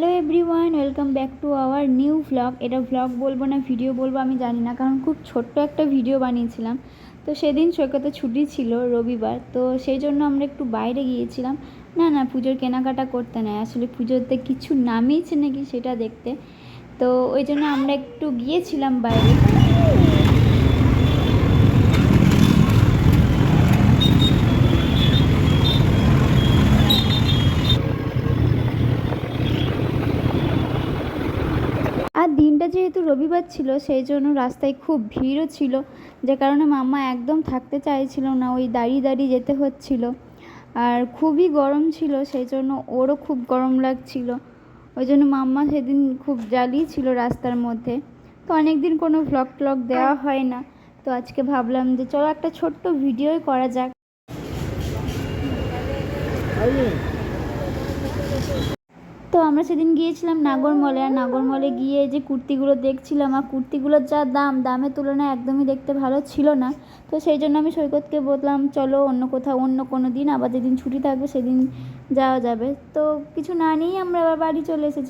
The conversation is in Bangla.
Hello everyone, welcome back to our new vlog. এটা ভ্লগ বলবো না ভিডিও বলবো আমি জানি না, কারণ খুব ছোট্ট একটা ভিডিও বানিয়েছিলাম। তো সেদিন সৈকতে ছুটি ছিল, রবিবার, তো সেই জন্য আমরা একটু বাইরে গিয়েছিলাম। না পুজোর কেনাকাটা করতে নয়, আসলে পুজোতে কিছু নামিয়েছে নাকি সেটা দেখতে। তো ওই জন্য আমরা একটু গিয়েছিলাম বাইরে। আর দিনটা যেহেতু রবিবার ছিল, সেই জন্য রাস্তায় খুব ভিড়ও ছিল, যে কারণে মাম্মা একদম থাকতে চাইছিল না, ওই দাঁড়িয়ে দাঁড়িয়ে যেতে হচ্ছিল। আর খুবই গরম ছিল, সেই জন্য ওরও খুব গরম লাগছিল। ওই জন্য মাম্মা সেদিন খুব জ্বালিয়েছিল রাস্তার মধ্যে। তো অনেক দিন কোনো ভ্লগ দেওয়া হয় না, তো আজকে ভাবলাম যে চলো একটা ছোট্ট ভিডিওই করা যাক। তো আমরা সেদিন গিয়েছিলাম নাগরমলে, আর নাগরমলে গিয়ে যে কুর্তিগুলো দেখছিলাম, আর কুর্তিগুলোর যা দামের তুলনায় একদমই দেখতে ভালো ছিল না। তো সেই জন্য আমি সৈকতকে বললাম চলো অন্য কোথাও, অন্য কোনো দিন, আবার যেদিন ছুটি থাকবে সেদিন যাওয়া যাবে। তো কিছু না নিয়েই আমরা আবার বাড়ি চলে এসেছি।